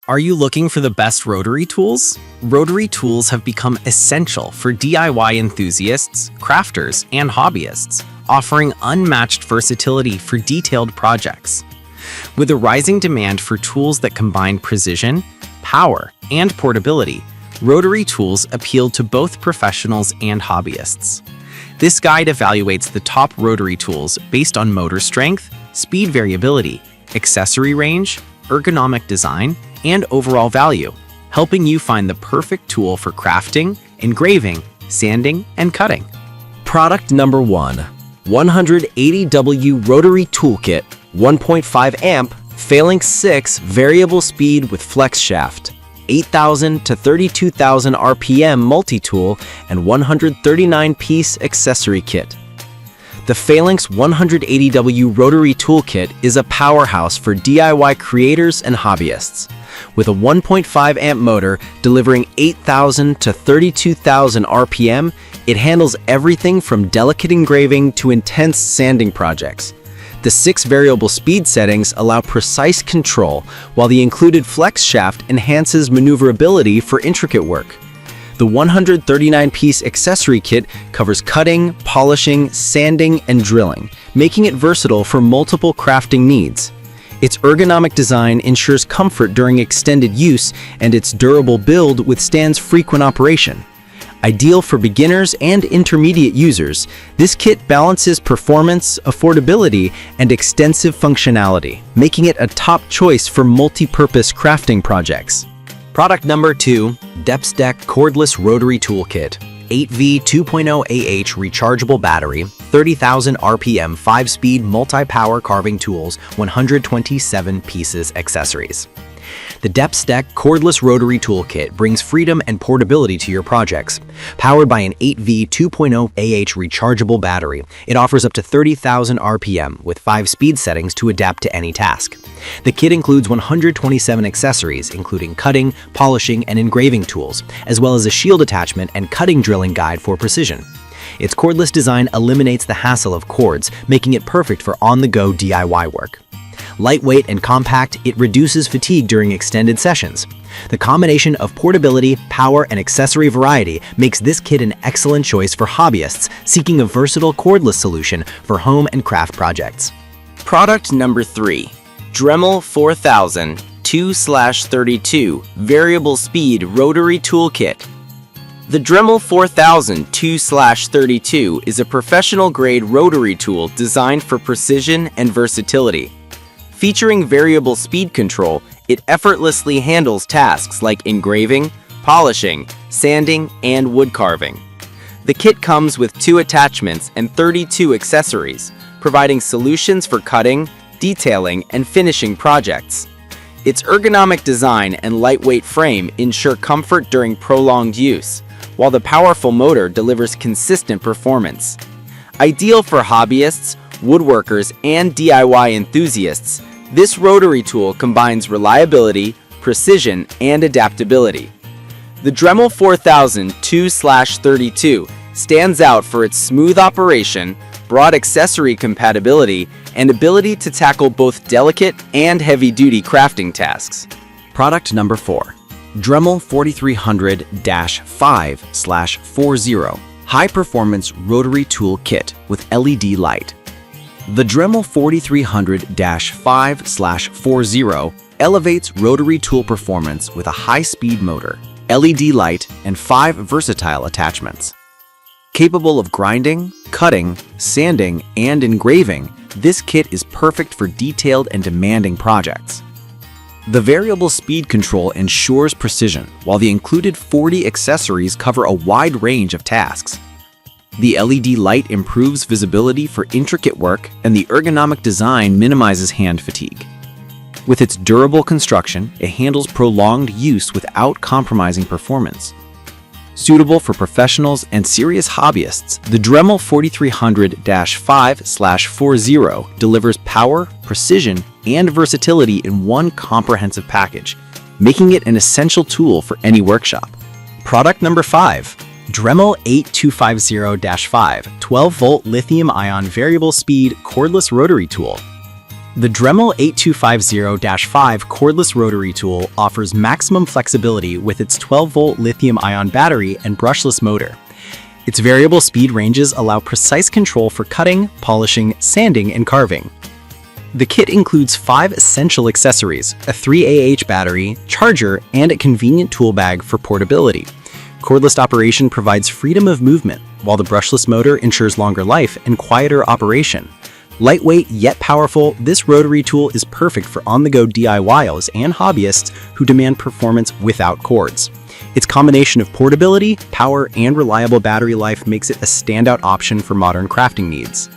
Are you looking for the best rotary tools? Rotary tools have become essential for DIY enthusiasts, crafters, and hobbyists, offering unmatched versatility for detailed projects. With a rising demand for tools that combine precision, power, and portability, rotary tools appeal to both professionals and hobbyists. This guide evaluates the top rotary tools based on motor strength, speed variability, accessory range, ergonomic design, and overall value, helping you find the perfect tool for crafting, engraving, sanding, and cutting. Product number 1. 180W Rotary Toolkit, 1.5 amp, Phalanx 6 variable speed with flex shaft, 8,000 to 32,000 RPM multi-tool, and 139-piece accessory kit. The Phalanx 180W Rotary Toolkit is a powerhouse for DIY creators and hobbyists. With a 1.5 amp motor delivering 8,000 to 32,000 RPM, it handles everything from delicate engraving to intense sanding projects. The 6 variable speed settings allow precise control, while the included flex shaft enhances maneuverability for intricate work. The 139-piece accessory kit covers cutting, polishing, sanding, and drilling, making it versatile for multiple crafting needs. Its ergonomic design ensures comfort during extended use, and its durable build withstands frequent operation. Ideal for beginners and intermediate users, this kit balances performance, affordability, and extensive functionality, making it a top choice for multi-purpose crafting projects. Product number 2, Depsdeck Cordless Rotary Toolkit, 8V 2.0 AH rechargeable battery, 30,000 RPM 5-speed multi-power carving tools, 127 pieces accessories. The Depsdeck Cordless Rotary Toolkit brings freedom and portability to your projects. Powered by an 8V 2.0 AH rechargeable battery, it offers up to 30,000 RPM with 5 speed settings to adapt to any task. The kit includes 127 accessories, including cutting, polishing, and engraving tools, as well as a shield attachment and cutting drilling guide for precision. Its cordless design eliminates the hassle of cords, making it perfect for on-the-go DIY work. Lightweight and compact, it reduces fatigue during extended sessions. The combination of portability, power, and accessory variety makes this kit an excellent choice for hobbyists seeking a versatile cordless solution for home and craft projects. Product number 3. Dremel 4000 2/32 Variable Speed Rotary Toolkit. The Dremel 4000 2/32 is a professional-grade rotary tool designed for precision and versatility. Featuring variable speed control, it effortlessly handles tasks like engraving, polishing, sanding, and wood carving. The kit comes with 2 attachments and 32 accessories, providing solutions for cutting, detailing, and finishing projects. Its ergonomic design and lightweight frame ensure comfort during prolonged use, while the powerful motor delivers consistent performance. Ideal for hobbyists, woodworkers, and DIY enthusiasts, this rotary tool combines reliability, precision, and adaptability. The Dremel 4000 2/32 stands out for its smooth operation, broad accessory compatibility, and ability to tackle both delicate and heavy-duty crafting tasks. Product number 4. Dremel 4300-5/40 High Performance Rotary Tool Kit with LED Light. The Dremel 4300-5/40 elevates rotary tool performance with a high-speed motor, LED light, and 5 versatile attachments. Capable of grinding, cutting, sanding, and engraving, this kit is perfect for detailed and demanding projects. The variable speed control ensures precision, while the included 40 accessories cover a wide range of tasks. The LED light improves visibility for intricate work, and the ergonomic design minimizes hand fatigue. With its durable construction, it handles prolonged use without compromising performance. Suitable for professionals and serious hobbyists, the Dremel 4300-5/40 delivers power, precision, and versatility in one comprehensive package, making it an essential tool for any workshop. Product number 5. Dremel 8250-5 12-volt lithium-ion variable speed cordless rotary tool. The Dremel 8250-5 cordless rotary tool offers maximum flexibility with its 12-volt lithium-ion battery and brushless motor. Its variable speed ranges allow precise control for cutting, polishing, sanding, and carving. The kit includes 5 essential accessories, a 3Ah battery, charger, and a convenient tool bag for portability. Cordless operation provides freedom of movement, while the brushless motor ensures longer life and quieter operation. Lightweight yet powerful, this rotary tool is perfect for on-the-go DIYers and hobbyists who demand performance without cords. Its combination of portability, power, and reliable battery life makes it a standout option for modern crafting needs.